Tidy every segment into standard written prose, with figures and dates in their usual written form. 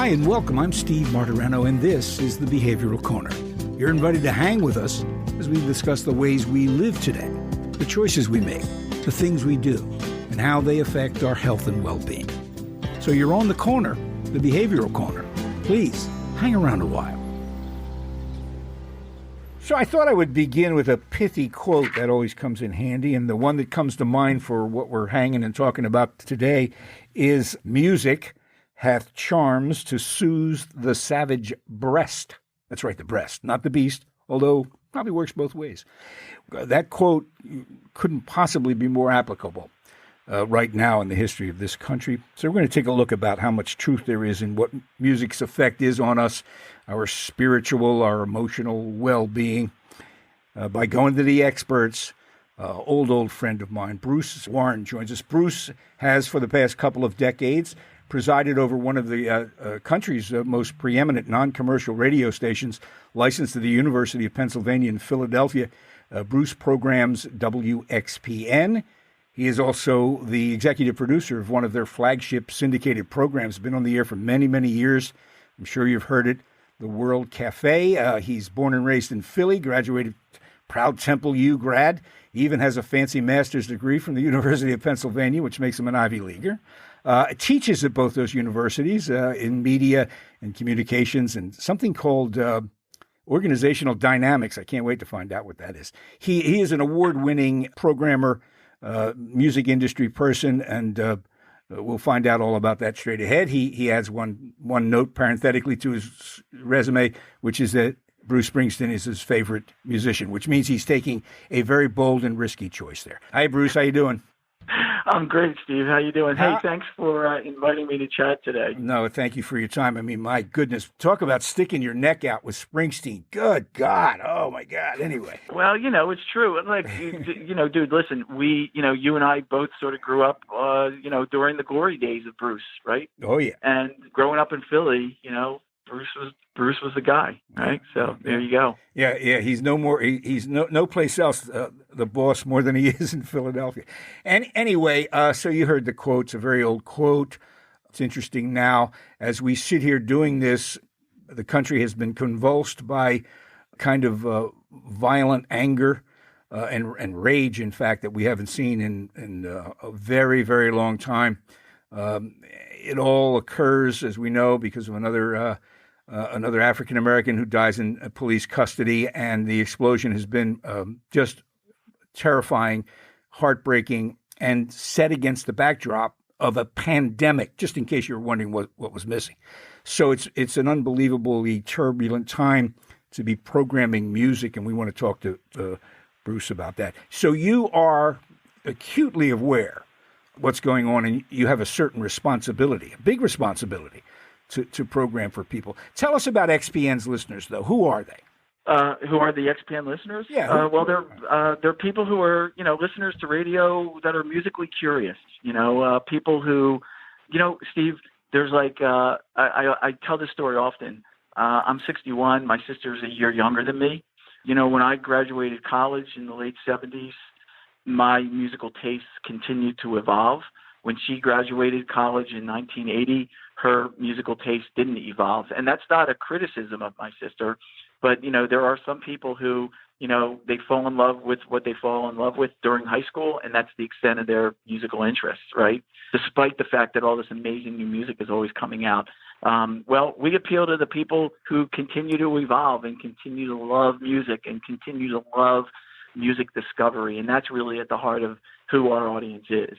Hi and welcome. I'm Steve Martirano, and this is the Behavioral Corner. You're invited to hang with us as we discuss the ways we live today, the choices we make, the things we do, and how they affect our health and well-being. So you're on the corner, the Behavioral Corner. Please hang around a while. So I thought I would begin with a pithy quote that always comes in handy, and the one that comes to mind for what we're hanging and talking about today is music hath charms to soothe the savage breast. That's right, the breast, not the beast, although probably works both ways. That quote couldn't possibly be more applicable right now in the history of this country. So we're going to take a look about how much truth there is in what music's effect is on us, our spiritual, our emotional well-being, by going to the experts. Old friend of mine, Bruce Warren, joins us. Bruce has, for the past couple of decades, presided over one of the country's most preeminent non-commercial radio stations, licensed to the University of Pennsylvania in Philadelphia. Bruce programs WXPN. He is also the executive producer of one of their flagship syndicated programs. Been on the air for many, many years. I'm sure you've heard it, The World Cafe. He's born and raised in Philly, graduated proud Temple U grad. He even has a fancy master's degree from the University of Pennsylvania, which makes him an Ivy Leaguer. Teaches at both those universities in media and communications and something called organizational dynamics. I can't wait to find out what that is. He is an award-winning programmer, music industry person, and we'll find out all about that straight ahead. He adds one note parenthetically to his resume, which is that Bruce Springsteen is his favorite musician, which means he's taking a very bold and risky choice there. Hi, Bruce. How you doing? I'm great, Steve. How you doing? Hey, thanks for inviting me to chat today. No, thank you for your time. I mean, my goodness, talk about sticking your neck out with Springsteen. Good God. Oh, my God. Anyway. Well, it's true. Like, dude, listen, you and I both sort of grew up, during the glory days of Bruce, right? Oh, yeah. And growing up in Philly, Bruce was the guy, right? So there you go. Yeah. He's no more. He's no place else the boss more than he is in Philadelphia. And anyway, so you heard the quote. It's a very old quote. It's interesting now as we sit here doing this. The country has been convulsed by kind of violent anger and rage, in fact, that we haven't seen in a very, very long time. It all occurs, as we know, because of another African-American who dies in police custody, and the explosion has been just terrifying, heartbreaking, and set against the backdrop of a pandemic, just in case you were wondering what was missing. So it's an unbelievably turbulent time to be programming music, and we want to talk to Bruce about that. So you are acutely aware of what's going on, and you have a certain responsibility, a big responsibility, to program for people. Tell us about XPN's listeners, though. Who are they? Who are the XPN listeners? Yeah. Well, they're people who are, listeners to radio that are musically curious. People who, Steve, there's like, I tell this story often. I'm 61. My sister's a year younger than me. When I graduated college in the late 70s, my musical tastes continued to evolve. When she graduated college in 1980, her musical taste didn't evolve. And that's not a criticism of my sister, but, there are some people who, they fall in love with what they fall in love with during high school, and that's the extent of their musical interests, right? Despite the fact that all this amazing new music is always coming out. Well, we appeal to the people who continue to evolve and continue to love music and continue to love music discovery, and that's really at the heart of who our audience is.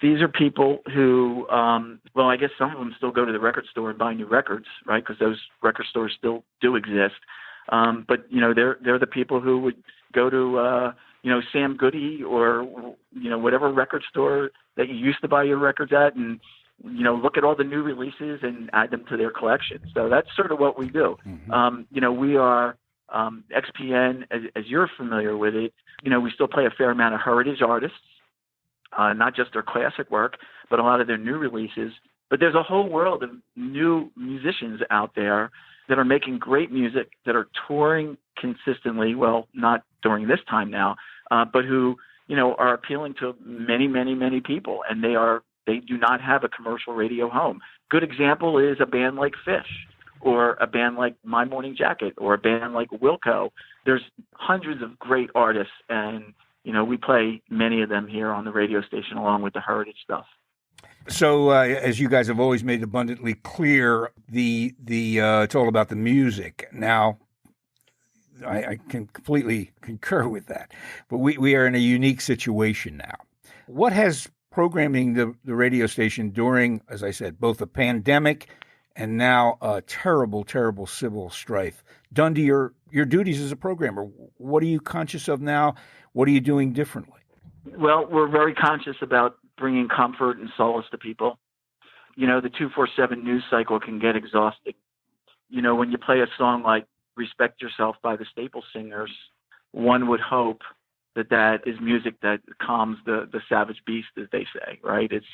These are people who, I guess some of them still go to the record store and buy new records, right? Because those record stores still do exist. But they're the people who would go to, Sam Goody or, whatever record store that you used to buy your records at and, look at all the new releases and add them to their collection. So that's sort of what we do. Mm-hmm. We are XPN, as you're familiar with it, we still play a fair amount of heritage artists. Not just their classic work, but a lot of their new releases. But there's a whole world of new musicians out there that are making great music, that are touring consistently, well, not during this time now, but who, are appealing to many, many, many people. And they are They do not have a commercial radio home. Good example is a band like Fish, or a band like My Morning Jacket, or a band like Wilco. There's hundreds of great artists, and we play many of them here on the radio station along with the heritage stuff. So, as you guys have always made abundantly clear, the it's all about the music. Now, I can completely concur with that, but we are in a unique situation now. What has programming the radio station during, as I said, both a pandemic and now a terrible, terrible civil strife done to your duties as a programmer? What are you conscious of now? What are you doing differently? Well, we're very conscious about bringing comfort and solace to people. The 247 news cycle can get exhausting. When you play a song like Respect Yourself by the Staple Singers, one would hope that is music that calms the savage beast, as they say, right? It's,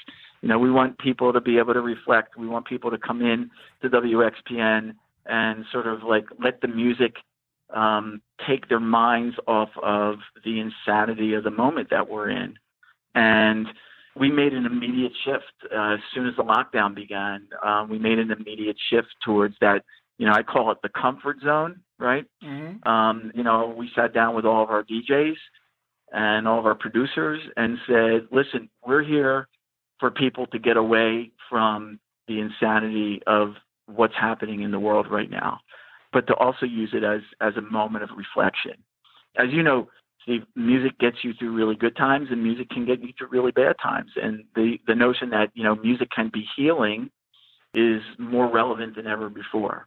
we want people to be able to reflect. We want people to come in to WXPN and sort of like let the music take their minds off of the insanity of the moment that we're in. And we made an immediate shift as soon as the lockdown began. We made an immediate shift towards that, I call it the comfort zone, right? Mm-hmm. We sat down with all of our DJs and all of our producers and said, listen, we're here for people to get away from the insanity of what's happening in the world right now, but to also use it as a moment of reflection. As you know, Steve, music gets you through really good times, and music can get you through really bad times. And the notion that, music can be healing is more relevant than ever before.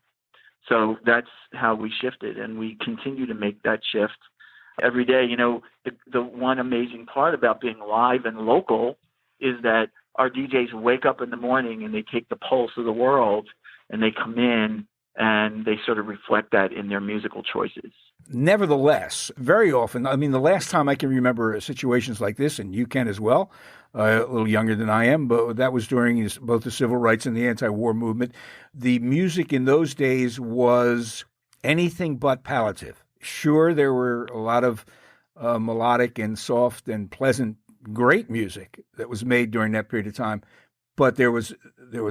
So that's how we shifted, and we continue to make that shift every day. The one amazing part about being live and local is that our DJs wake up in the morning and they take the pulse of the world, and they come in and they sort of reflect that in their musical choices. Nevertheless, very often, the last time I can remember situations like this, and you can as well, a little younger than I am, but that was during both the civil rights and the anti-war movement. The music in those days was anything but palliative. Sure, there were a lot of melodic and soft and pleasant, great music that was made during that period of time, but there was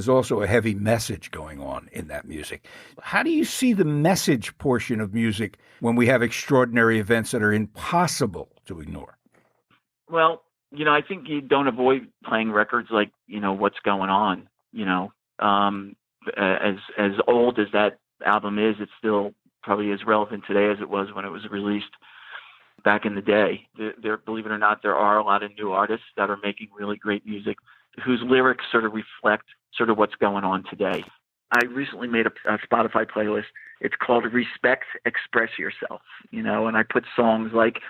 also a heavy message going on in that music. How do you see the message portion of music when we have extraordinary events that are impossible to ignore? Well, I think you don't avoid playing records like, What's Going On. As old as that album is, it's still probably as relevant today as it was when it was released back in the day. There, believe it or not, there are a lot of new artists that are making really great music whose lyrics sort of reflect sort of what's going on today. I recently made a Spotify playlist. It's called Respect, Express Yourself, and I put songs like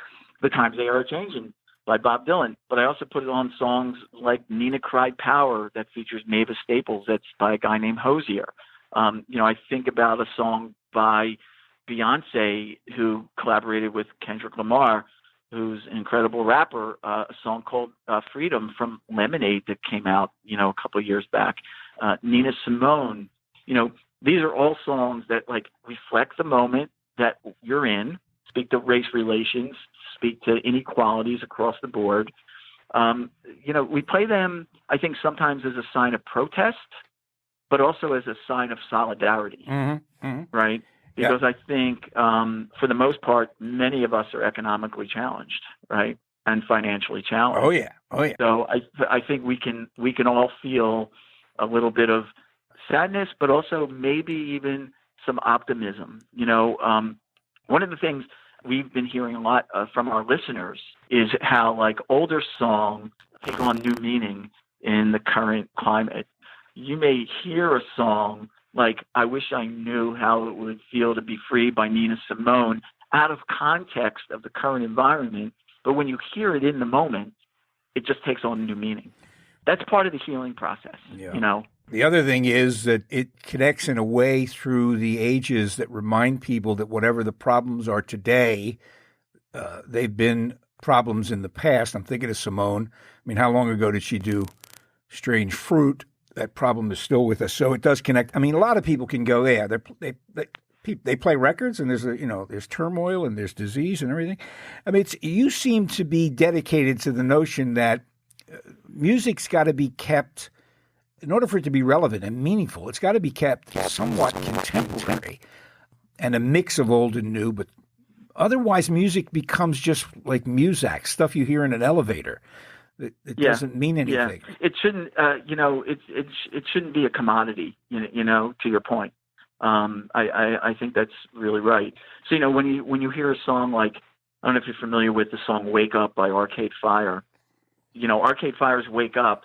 The Times They Are Changing by Bob Dylan, but I also put it on songs like Nina Cried Power that features Mavis Staples, that's by a guy named Hosier. I think about a song by Beyonce, who collaborated with Kendrick Lamar, who's an incredible rapper, a song called Freedom from Lemonade that came out, a couple of years back. Nina Simone, these are all songs that reflect the moment that you're in, speak to race relations, speak to inequalities across the board. We play them, I think, sometimes as a sign of protest, but also as a sign of solidarity, right? Because I think, for the most part, many of us are economically challenged, right, and financially challenged. Oh yeah. So I think we can all feel a little bit of sadness, but also maybe even some optimism. One of the things we've been hearing a lot from our listeners is how older songs take on new meaning in the current climate. You may hear a song like I Wish I Knew How It Would Feel to Be Free by Nina Simone out of context of the current environment, but when you hear it in the moment, it just takes on new meaning. That's part of the healing process, The other thing is that it connects in a way through the ages that remind people that whatever the problems are today, they've been problems in the past. I'm thinking of Simone. How long ago did she do Strange Fruit? That problem is still with us. So it does connect. A lot of people can go, they play records, and there's turmoil and there's disease and everything. You seem to be dedicated to the notion that music's got to be kept, in order for it to be relevant and meaningful, it's got to be kept somewhat contemporary and a mix of old and new, but otherwise music becomes just like muzak, stuff you hear in an elevator. It doesn't mean anything. Yeah. It shouldn't, it shouldn't be a commodity, to your point. I think that's really right. So, when you hear a song like, I don't know if you're familiar with the song Wake Up by Arcade Fire. Arcade Fire's Wake Up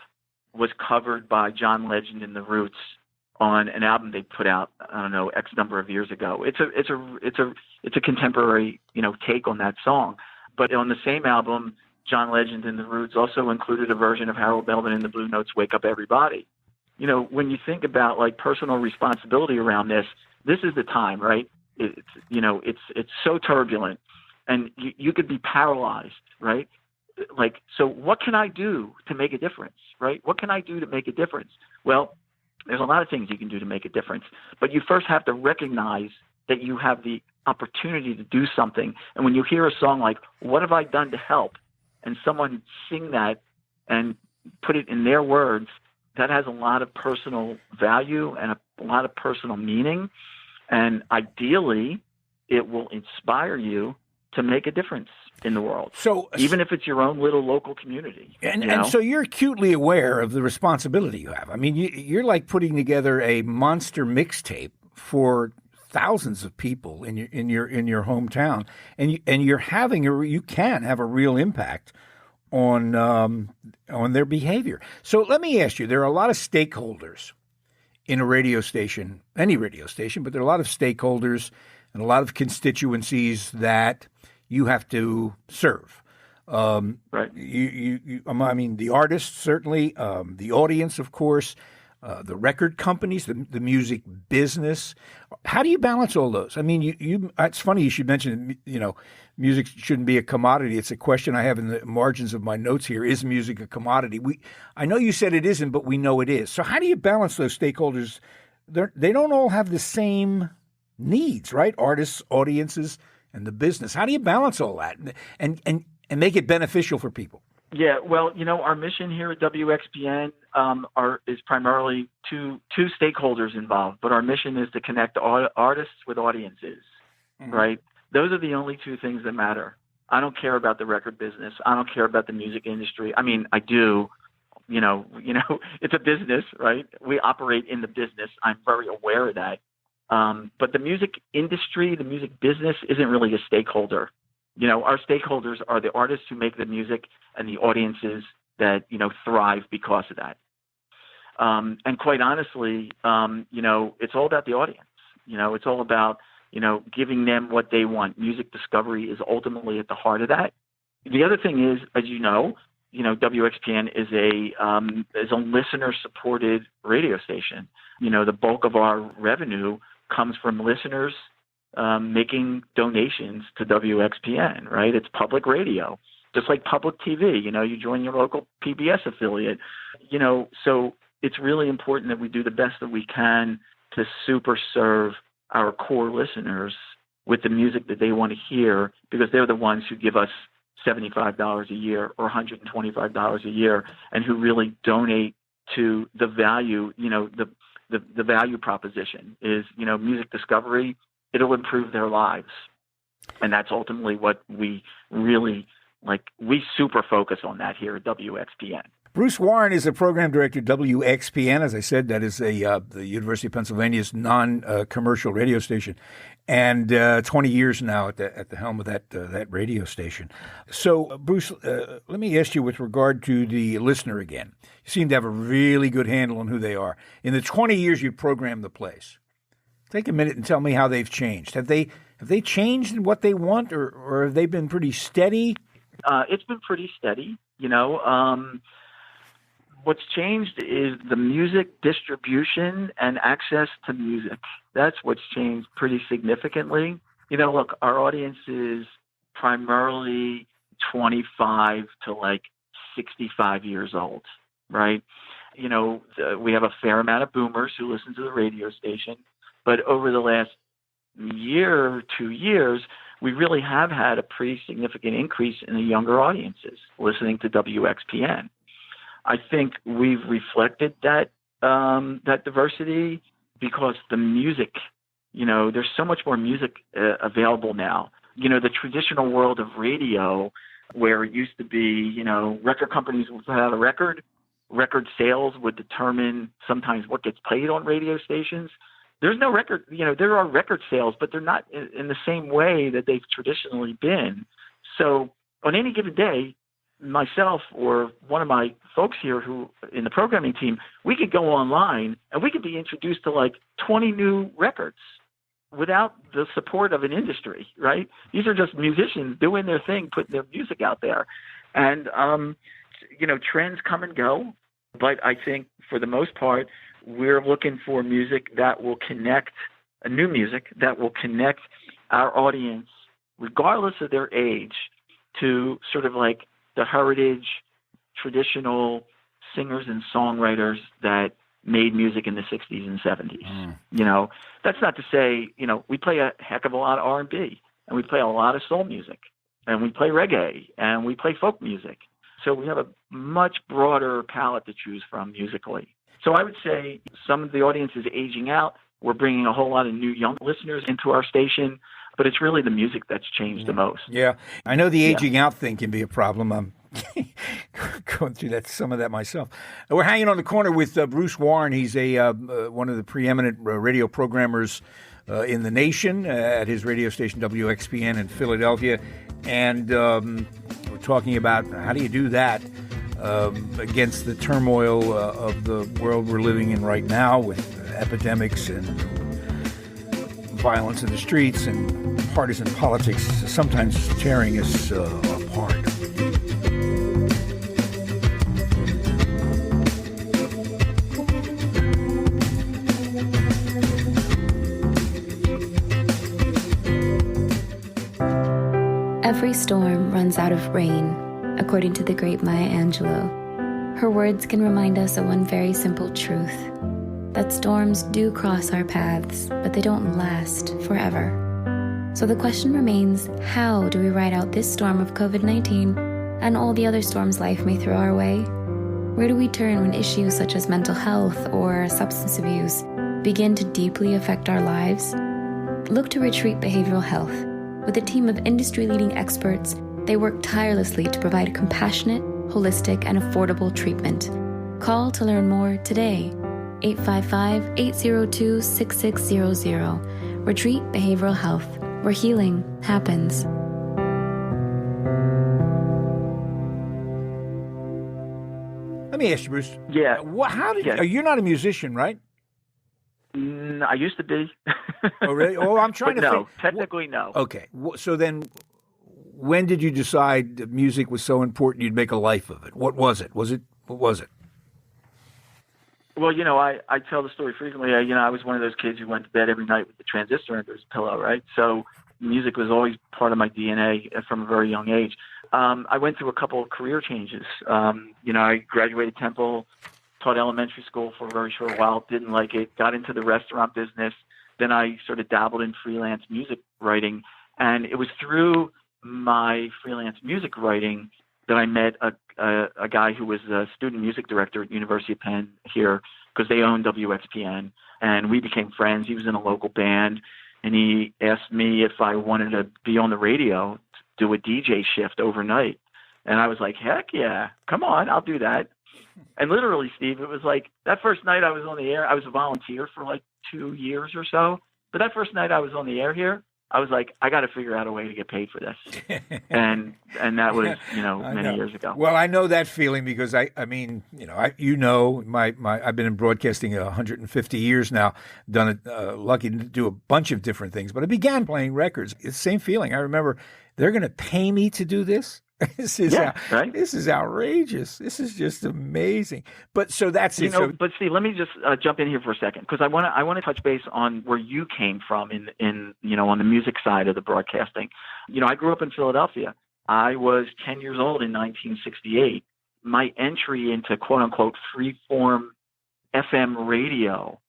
was covered by John Legend and the Roots on an album they put out, I don't know, X number of years ago. It's a contemporary, take on that song. But on the same album, John Legend and the Roots also included a version of Harold Melvin and the Blue Notes' Wake Up Everybody. When you think about like personal responsibility around this is the time, right? It's so turbulent, and you could be paralyzed, right? Like, so what can I do to make a difference, right? What can I do to make a difference? Well, there's a lot of things you can do to make a difference, but you first have to recognize that you have the opportunity to do something. And when you hear a song like, "What have I done to help?" and someone sing that and put it in their words, that has a lot of personal value and a lot of personal meaning. And ideally, it will inspire you to make a difference in the world. So even if it's your own little local community. And so you're acutely aware of the responsibility you have. I mean, you're like putting together a monster mixtape for thousands of people in your hometown, and you can have a real impact on their behavior. So let me ask you, there are a lot of stakeholders in a radio station, any radio station, but there are a lot of stakeholders and a lot of constituencies that you have to serve. Right. I mean, the artists, certainly, the audience, of course, the record companies, the music business. How do you balance all those? I mean, it's funny you should mention, music shouldn't be a commodity. It's a question I have in the margins of my notes here. Is music a commodity? I know you said it isn't, but we know it is. So how do you balance those stakeholders? They don't all have the same needs, right? Artists, audiences, and the business. How do you balance all that and make it beneficial for people? Yeah, well, our mission here at WXPN is primarily two stakeholders involved, but our mission is to connect artists with audiences, right? Those are the only two things that matter. I don't care about the record business. I don't care about the music industry. I mean, I do. It's a business, right? We operate in the business. I'm very aware of that. But the music industry, the music business isn't really a stakeholder. Our stakeholders are the artists who make the music and the audiences that, thrive because of that. And quite honestly, it's all about the audience. It's all about, giving them what they want. Music discovery is ultimately at the heart of that. The other thing is, as WXPN is a listener-supported radio station. The bulk of our revenue comes from listeners making donations to WXPN, right? It's public radio, just like public TV. You join your local PBS affiliate. So it's really important that we do the best that we can to super serve our core listeners with the music that they want to hear, because they're the ones who give us $75 a year or $125 a year, and who really donate to the value, the value proposition is, music discovery. It'll improve their lives. And that's ultimately what we really we super focus on that here at WXPN. Bruce Warren is a program director at WXPN. As I said, that is the University of Pennsylvania's non-commercial radio station, and 20 years now at the helm of that radio station. So, Bruce, let me ask you with regard to the listener again. You seem to have a really good handle on who they are. In the 20 years you've programmed the place, take a minute and tell me how they've changed. Have they changed in what they want, or have they been pretty steady? It's been pretty steady. What's changed is the music distribution and access to music. That's what's changed pretty significantly. Look, our audience is primarily 25 to 65 years old, right? We have a fair amount of boomers who listen to the radio station, but over the last year or 2 years, we really have had a pretty significant increase in the younger audiences listening to WXPN. I think we've reflected that diversity because the music, there's so much more music available now. The traditional world of radio, where it used to be, record companies would put out a record sales would determine sometimes what gets played on radio stations. There's no record, there are record sales, but they're not in the same way that they've traditionally been. So on any given day, myself or one of my folks here who in the programming team, we could go online and we could be introduced to like 20 new records without the support of an industry, right? These are just musicians doing their thing, putting their music out there. And, trends come and go. But I think for the most part, we're looking for music that will connect, new music that will connect our audience, regardless of their age, to sort of like the heritage, traditional singers and songwriters that made music in the 60s and 70s. That's not to say, we play a heck of a lot of R&B, and we play a lot of soul music, and we play reggae, and we play folk music. So we have a much broader palette to choose from musically. So I would say some of the audience is aging out. We're bringing a whole lot of new young listeners into our station, but it's really the music that's changed the most. Yeah. I know the aging out thing can be a problem. I'm going through some of that myself. We're hanging on the corner with Bruce Warren. He's one of the preeminent radio programmers in the nation at his radio station WXPN in Philadelphia. And we're talking about how do you do that against the turmoil of the world we're living in right now with epidemics and violence in the streets and partisan politics sometimes tearing us apart. Every storm runs out of rain, according to the great Maya Angelou. Her words can remind us of one very simple truth, that storms do cross our paths, but they don't last forever. So the question remains, how do we ride out this storm of COVID-19 and all the other storms life may throw our way? Where do we turn when issues such as mental health or substance abuse begin to deeply affect our lives? Look to Retreat Behavioral Health. With a team of industry-leading experts, they work tirelessly to provide compassionate, holistic, and affordable treatment. Call to learn more today. 855-802-6600. Retreat Behavioral Health, where healing happens. Let me ask you, Bruce. Yeah. You're not a musician, right? I used to be. Oh, really? Oh, I'm trying to no, technically no. Okay. So then when did you decide that music was so important you'd make a life of it? What was it? What was it? Well, I tell the story frequently. I was one of those kids who went to bed every night with the transistor under his pillow, right? So music was always part of my DNA from a very young age. I went through a couple of career changes. I graduated Temple, taught elementary school for a very short while, didn't like it, got into the restaurant business. Then I sort of dabbled in freelance music writing. And it was through my freelance music writing that I met a guy who was a student music director at University of Penn here, because they own WXPN. And we became friends. He was in a local band, and he asked me if I wanted to be on the radio, do a DJ shift overnight. And I was like, heck yeah, come on, I'll do that. And literally, Steve, it was like that first night I was on the air. I was a volunteer for like 2 years or so. But that first night I was on the air here, I was like, I got to figure out a way to get paid for this. and that was, many years ago. Well, I know that feeling because I've been in broadcasting 150 years now, done it, lucky to do a bunch of different things, but I began playing records. It's the same feeling. I remember they're going to pay me to do this. This is outrageous. This is just amazing. But so that's it. But Steve, let me just jump in here for a second, because I want to touch base on where you came from in on the music side of the broadcasting. I grew up in Philadelphia. I was 10 years old in 1968. My entry into quote unquote freeform FM radio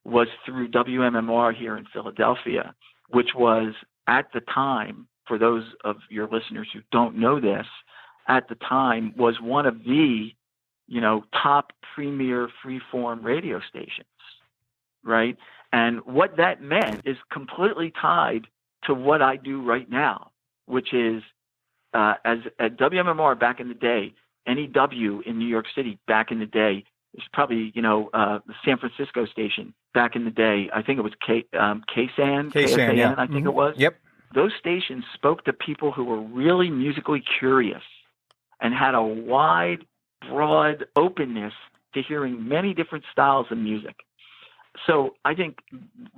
was through WMMR here in Philadelphia, which was at the time, for those of your listeners who don't know this, at the time was one of the top premier freeform radio stations, right? And what that meant is completely tied to what I do right now, which is as at WMMR back in the day, NEW in New York City back in the day, it's probably, the San Francisco station back in the day. I think it was KSAN, yeah. I think it was. Yep. Those stations spoke to people who were really musically curious and had a wide, broad openness to hearing many different styles of music. So I think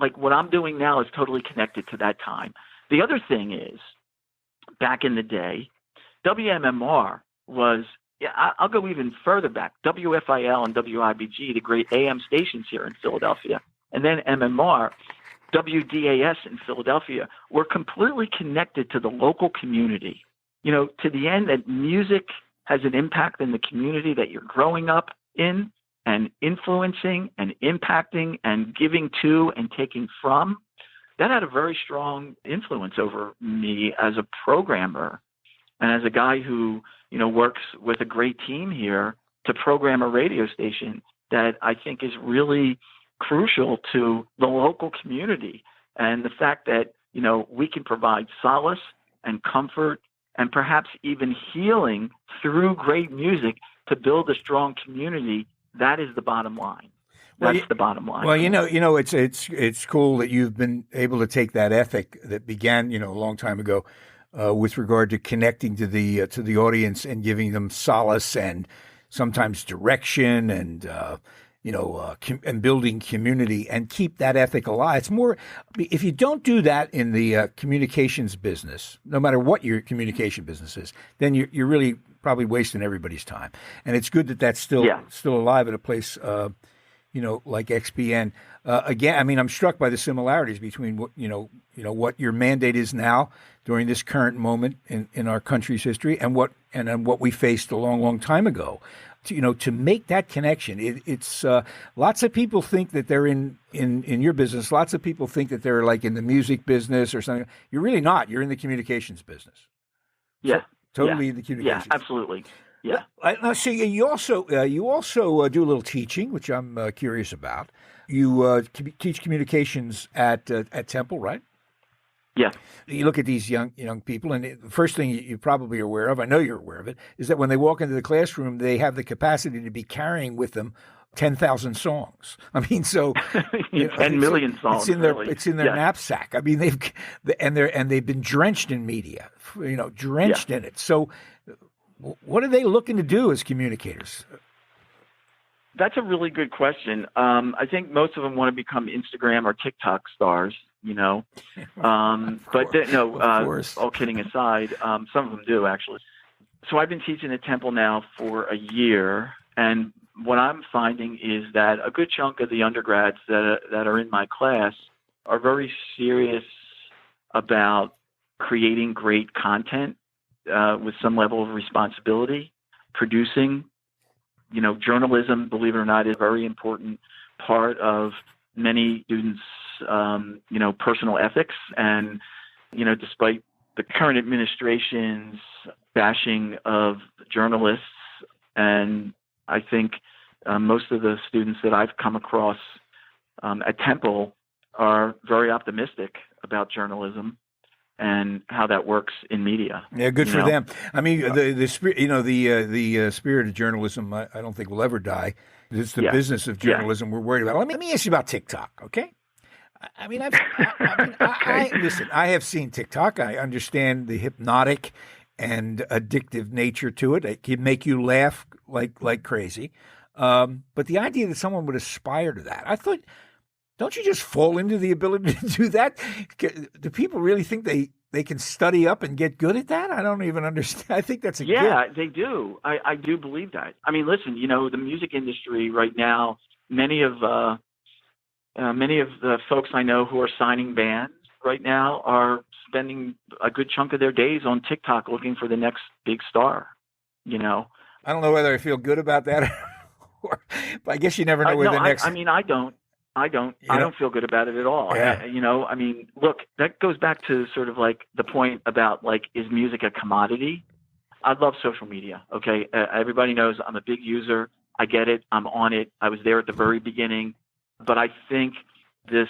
like what I'm doing now is totally connected to that time. The other thing is, back in the day, WMMR was, I'll go even further back, WFIL and WIBG, the great AM stations here in Philadelphia, and then MMR, WDAS in Philadelphia, were completely connected to the local community, to the end that music has an impact in the community that you're growing up in and influencing and impacting and giving to and taking from. That had a very strong influence over me as a programmer and as a guy who, works with a great team here to program a radio station that I think is really crucial to the local community. And the fact that, we can provide solace and comfort and perhaps even healing through great music to build a strong community, that is the bottom line. That's the bottom line. Well, it's cool that you've been able to take that ethic that began, a long time ago, with regard to connecting to the audience and giving them solace and sometimes direction and and building community, and keep that ethic alive. It's more, if you don't do that in the communications business, no matter what your communication business is, then you're really probably wasting everybody's time. And it's good that that's still alive at a place like XPN. Again, I'm struck by the similarities between what your mandate is now during this current moment in our country's history and what we faced a long, long time ago. To make that connection, it's lots of people think that they're in your business. Lots of people think that they're like in the music business or something. You're really not. You're in the communications business. Yeah, totally in the communications. Yeah, absolutely. Yeah. Now, see, you also do a little teaching, which I'm curious about. You teach communications at Temple, right? Yeah. You look at these young people, and the first thing you probably are aware of, I know you're aware of it, is that when they walk into the classroom, they have the capacity to be carrying with them 10,000 songs. So 10 million songs. It's in their knapsack. They've been drenched in media, drenched in it. So, what are they looking to do as communicators? That's a really good question. I think most of them want to become Instagram or TikTok stars, all kidding aside, some of them do actually. So I've been teaching at Temple now for a year, and what I'm finding is that a good chunk of the undergrads that are in my class are very serious about creating great content with some level of responsibility, producing. Journalism, believe it or not, is a very important part of many students' personal ethics. And, despite the current administration's bashing of journalists, and I think most of the students that I've come across at Temple are very optimistic about journalism and how that works in media. Yeah, good for them. The spirit, the spirit of journalism, I don't think will ever die. It's the business of journalism we're worried about. Let me ask you about TikTok, okay? Listen, I have seen TikTok. I understand the hypnotic and addictive nature to it. It can make you laugh like crazy. But the idea that someone would aspire to that, I thought, don't you just fall into the ability to do that? Do people really think they can study up and get good at that? I don't even understand. I think that's a gift. They do. I do believe that. Listen, the music industry right now, many of the folks I know who are signing bands right now are spending a good chunk of their days on TikTok looking for the next big star. I don't know whether I feel good about that, but I guess you never know where the next. I don't feel good about it at all. Yeah. Look, that goes back to sort of like the point about is music a commodity? I love social media. Okay. Everybody knows I'm a big user. I get it. I'm on it. I was there at the very beginning, but I think this,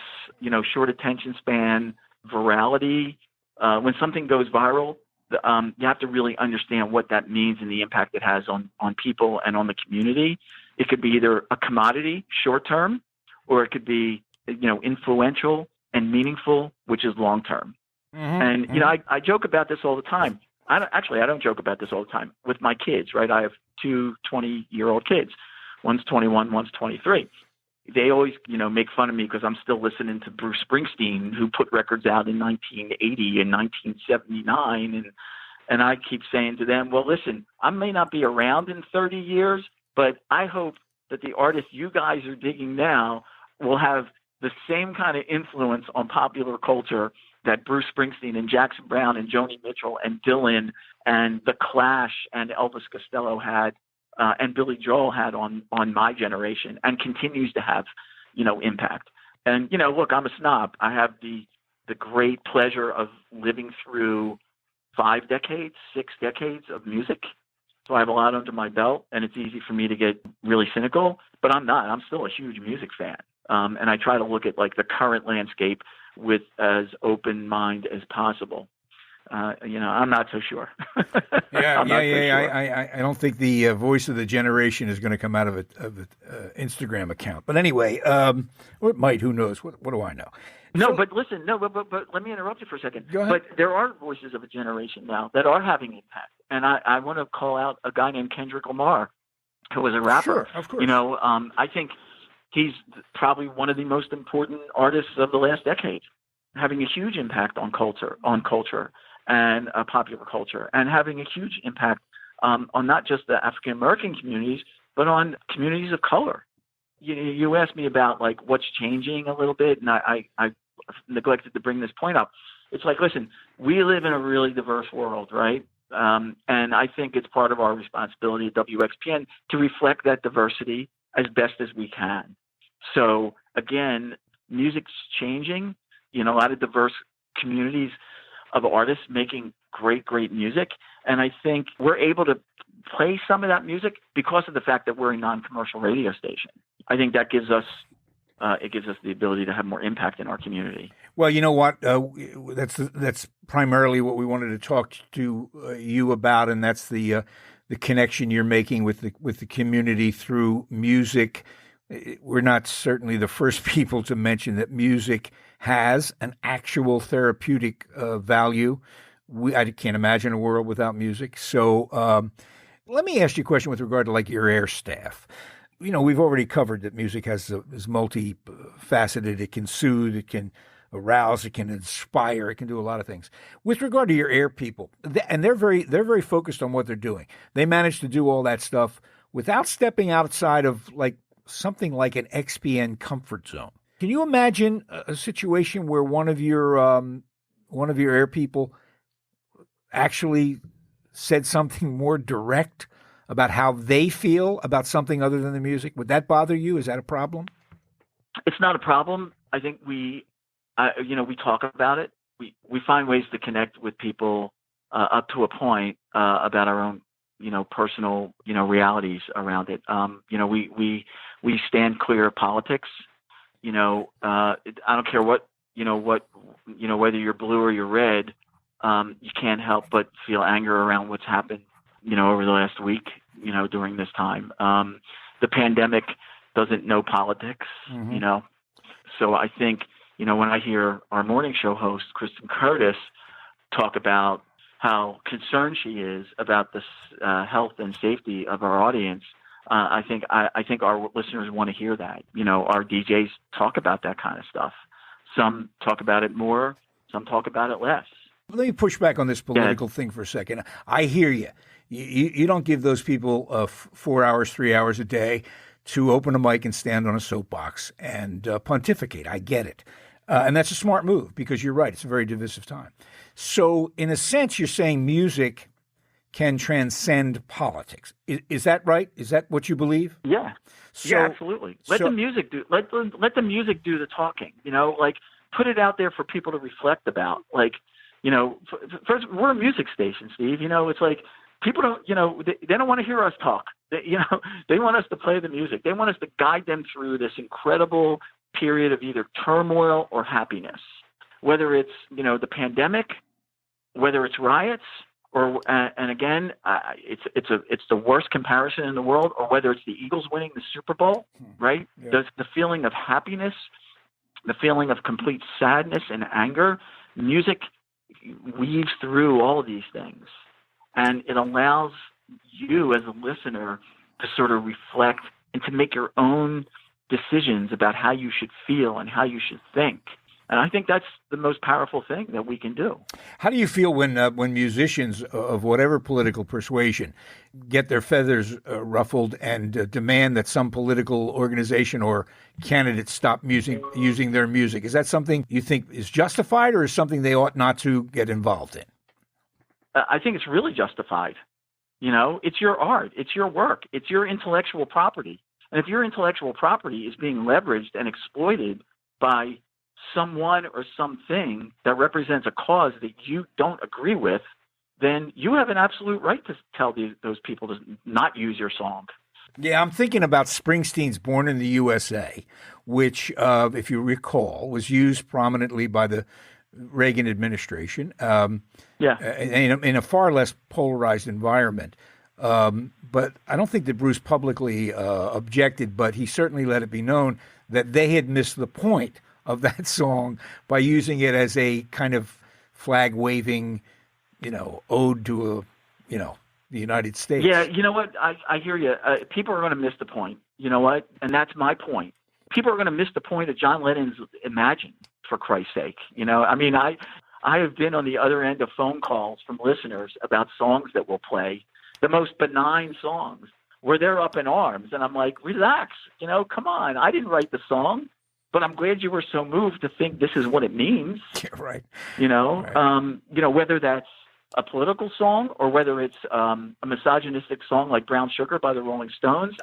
short attention span, virality, when something goes viral, you have to really understand what that means and the impact it has on people and on the community. It could be either a commodity, short term, or it could be, influential and meaningful, which is long term. And, I joke about this all the time. I don't joke about this all the time with my kids, right? I have two 20-year-old kids. One's 21, one's 23. They always, make fun of me because I'm still listening to Bruce Springsteen, who put records out in 1980 and 1979. And I keep saying to them, well, listen, I may not be around in 30 years, but I hope that the artists you guys are digging now will have the same kind of influence on popular culture that Bruce Springsteen and Jackson Browne and Joni Mitchell and Dylan and The Clash and Elvis Costello had, and Billy Joel had on my generation, and continues to have, impact. And, look, I'm a snob. I have the great pleasure of living through 6 decades of music. So I have a lot under my belt, and it's easy for me to get really cynical, but I'm not. I'm still a huge music fan. And I try to look at like the current landscape with as open mind as possible. I'm not so sure. I don't think the voice of the generation is going to come out of an Instagram account. But anyway, or it might. Who knows? What do I know? But listen. But let me interrupt you for a second. Go ahead. But there are voices of a generation now that are having impact, and I want to call out a guy named Kendrick Lamar, who was a rapper. Sure, of course. I think he's probably one of the most important artists of the last decade, having a huge impact on culture and popular culture, and having a huge impact on not just the African American communities, but on communities of color. You asked me about like what's changing a little bit, and I neglected to bring this point up. It's like, listen, we live in a really diverse world, right? And I think it's part of our responsibility at WXPN to reflect that diversity as best as we can. So again, music's changing. A lot of diverse communities of artists making great music. And I think we're able to play some of that music because of the fact that we're a non-commercial radio station. I think that gives us the ability to have more impact in our community. Well, you know what? That's primarily what we wanted to talk to you about, and that's the connection you're making with the community through music. We're not certainly the first people to mention that music has an actual therapeutic value. I can't imagine a world without music. So let me ask you a question with regard to like your air staff. We've already covered that music is multifaceted. It can soothe, it can arouse, it can inspire, it can do a lot of things. With regard to your air people, and they're very focused on what they're doing. They manage to do all that stuff without stepping outside of like something like an XPN comfort zone. Can you imagine a situation where one of your air people actually said something more direct about how they feel about something other than the music? Would that bother you? Is that a problem? It's not a problem. I think we talk about it. We find ways to connect with people up to a point about our own, personal, realities around it. We stand clear of politics. I don't care whether you're blue or you're red. You can't help but feel anger around what's happened, over the last week, during this time. The pandemic doesn't know politics, So I think, when I hear our morning show host, Kristen Curtis, talk about how concerned she is about the health and safety of our audience, I think our listeners want to hear that. Our DJs talk about that kind of stuff. Some talk about it more, some talk about it less. Let me push back on this political thing for a second. I hear you. You don't give those people 4 hours, 3 hours a day to open a mic and stand on a soapbox and pontificate. I get it. And that's a smart move because you're right. It's a very divisive time. So in a sense, you're saying music can transcend politics. Is that right? Is that what you believe? Yeah. Yeah, absolutely. Let the music do the talking, put it out there for people to reflect about. First, we're a music station, Steve. It's like people don't, they don't want to hear us talk. They want us to play the music. They want us to guide them through this incredible period of either turmoil or happiness, whether it's, the pandemic, whether it's riots, or and again, it's the worst comparison in the world, or whether it's the Eagles winning the Super Bowl, right? Yeah. The feeling of happiness, the feeling of complete sadness and anger, music weaves through all of these things, and it allows you as a listener to sort of reflect and to make your own decisions about how you should feel and how you should think. And I think that's the most powerful thing that we can do. How do you feel when musicians of whatever political persuasion get their feathers ruffled and demand that some political organization or candidate stop using their music? Is that something you think is justified, or is something they ought not to get involved in? I think it's really justified. It's your art, it's your work, it's your intellectual property. And if your intellectual property is being leveraged and exploited by someone or something that represents a cause that you don't agree with, then you have an absolute right to tell those people to not use your song. Yeah, I'm thinking about Springsteen's Born in the USA, which, if you recall, was used prominently by the Reagan administration in a far less polarized environment. But I don't think that Bruce publicly objected, but he certainly let it be known that they had missed the point of that song by using it as a kind of flag-waving, ode to the United States. Yeah, you know what? I hear you. People are going to miss the point. You know what? And that's my point. People are going to miss the point of John Lennon's Imagine, for Christ's sake. I have been on the other end of phone calls from listeners about songs that we'll play, the most benign songs, where they're up in arms. And I'm like, relax, come on. I didn't write the song. But I'm glad you were so moved to think this is what it means. Yeah, right. Right. Whether that's a political song or whether it's a misogynistic song like Brown Sugar by the Rolling Stones.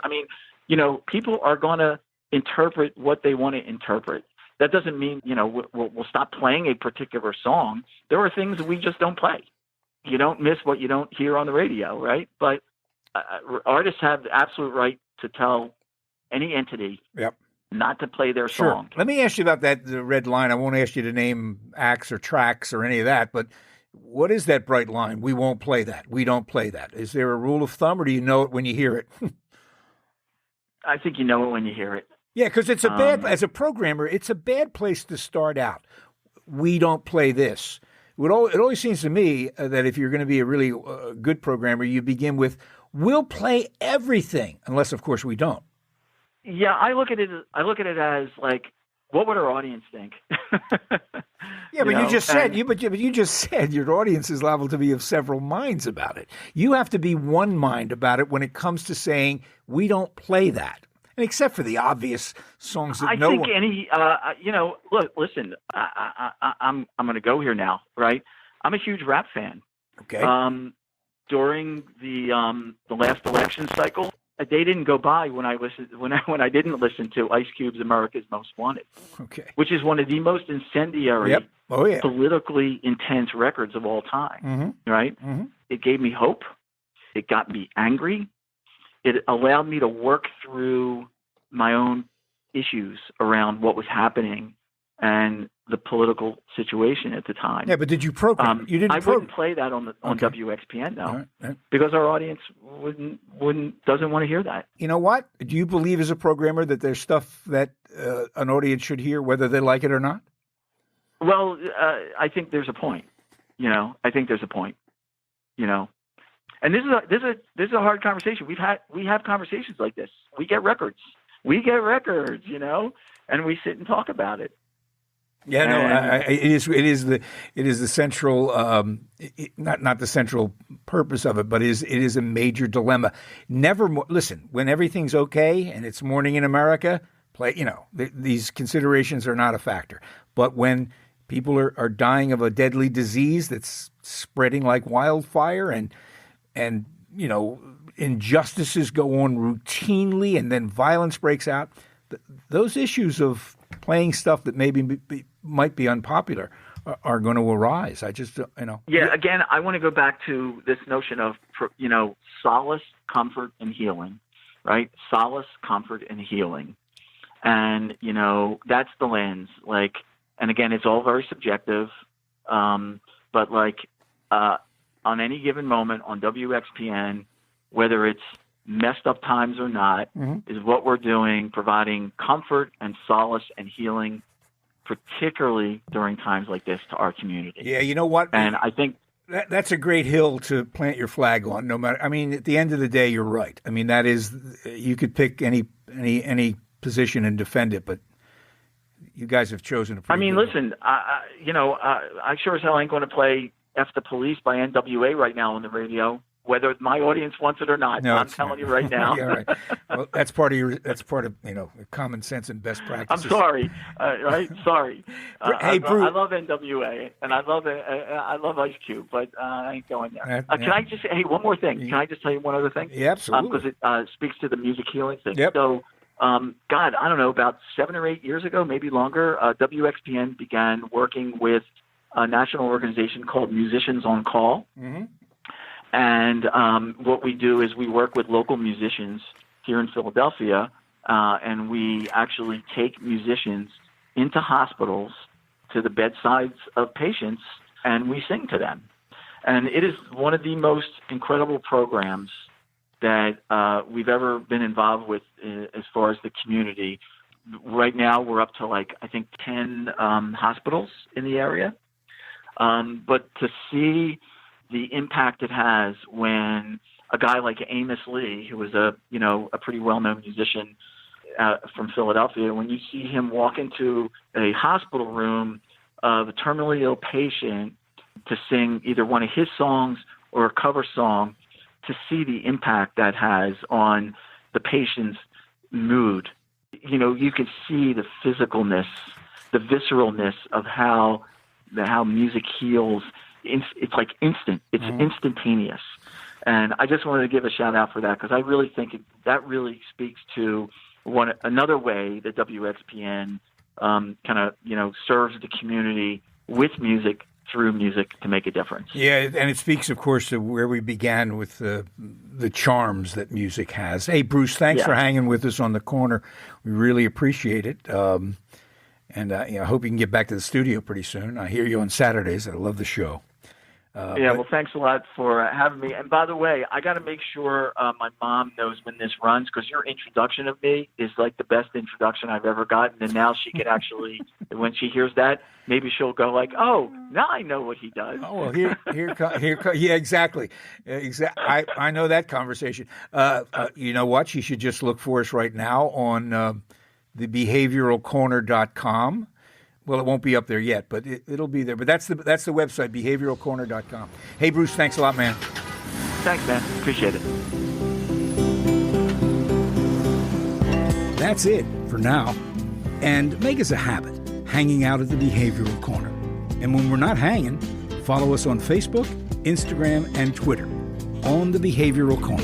People are going to interpret what they want to interpret. That doesn't mean, we'll stop playing a particular song. There are things that we just don't play. You don't miss what you don't hear on the radio, right? But artists have the absolute right to tell any entity not to play their song. Let me ask you about the red line. I won't ask you to name acts or tracks or any of that, but what is that bright line? We won't play that. We don't play that. Is there a rule of thumb, or do you know it when you hear it? I think you know it when you hear it. Yeah, because it's as a programmer, it's a bad place to start out. We don't play this. It always seems to me that if you're going to be a really good programmer, you begin with, we'll play everything, unless, of course, we don't. Yeah, I look at it as like, what would our audience think? Yeah, but you just said your audience is liable to be of several minds about it. You have to be one mind about it when it comes to saying we don't play that, and except for the obvious songs that look, listen, I'm going to go here now, right? I'm a huge rap fan. Okay. During the last election cycle, a day didn't go by when I didn't listen to Ice Cube's America's Most Wanted, which is one of the most incendiary, politically intense records of all time, right? Mm-hmm. It gave me hope. It got me angry. It allowed me to work through my own issues around what was happening and the political situation at the time. Yeah, but did you program? You didn't. I wouldn't play that on WXPN though, right. Because our audience doesn't want to hear that. You know what? Do you believe as a programmer that there's stuff that an audience should hear, whether they like it or not? Well, I think there's a point. I think there's a point. And this is a hard conversation. We have conversations like this. We get records, and we sit and talk about it. Yeah, no, it is the central, not the central purpose of it, but it is a major dilemma. Listen, when everything's okay and it's morning in America, these considerations are not a factor. But when people are dying of a deadly disease that's spreading like wildfire, and injustices go on routinely, and then violence breaks out, those issues of playing stuff that might be unpopular are going to arise. I just, Yeah, again, I want to go back to this notion of, solace, comfort, and healing, right? Solace, comfort, and healing. And, that's the lens. Like, and again, it's all very subjective. But like, on any given moment on WXPN, whether it's messed up times or not, is what we're doing, providing comfort and solace and healing, particularly during times like this, to our community. Yeah, you know what? And I think that's a great hill to plant your flag on. No matter, I mean, at the end of the day, you're right. I mean, that is, you could pick any position and defend it, but you guys have chosen a pretty good listen, I sure as hell ain't going to play F the Police by NWA right now on the radio, whether my audience wants it or not. No, I'm telling you right now. Yeah, right. Well, that's part of common sense and best practices. I'm sorry, right? Sorry. Hey, Bruce. I love NWA and I love Ice Cube, but I ain't going there. Can I just say, hey, one more thing? Can I just tell you one other thing? Yeah, absolutely. Because it speaks to the music healing thing. Yep. So, God, I don't know, about 7 or 8 years ago, maybe longer, WXPN began working with a national organization called Musicians on Call. Mm-hmm. And what we do is we work with local musicians here in Philadelphia, and we actually take musicians into hospitals to the bedsides of patients, and we sing to them. And it is one of the most incredible programs that we've ever been involved with as far as the community. Right now, we're up to, I think 10 hospitals in the area. But to see the impact it has when a guy like Amos Lee, who was a pretty well-known musician from Philadelphia, when you see him walk into a hospital room of a terminally ill patient to sing either one of his songs or a cover song, to see the impact that has on the patient's mood. You can see the physicalness, the visceralness of how music heals. It's like instant. It's instantaneous. And I just wanted to give a shout out for that, because I really think that really speaks to another way that WXPN serves the community with music, through music, to make a difference. Yeah, and it speaks, of course, to where we began with the charms that music has. Hey, Bruce, thanks for hanging with us on the corner. We really appreciate it. And I hope you can get back to the studio pretty soon. I hear you on Saturdays. I love the show. Well, thanks a lot for having me. And by the way, I got to make sure my mom knows when this runs, because your introduction of me is like the best introduction I've ever gotten. And now she can actually, when she hears that, maybe she'll go like, "Oh, now I know what he does." Oh, well, here, yeah, exactly. I know that conversation. You know what? She should just look for us right now on the behavioralcorner.com. Well, it won't be up there yet, but it'll be there. But that's the website, behavioralcorner.com. Hey, Bruce, thanks a lot, man. Thanks, man. Appreciate it. That's it for now. And make us a habit, hanging out at the Behavioral Corner. And when we're not hanging, follow us on Facebook, Instagram, and Twitter on the Behavioral Corner.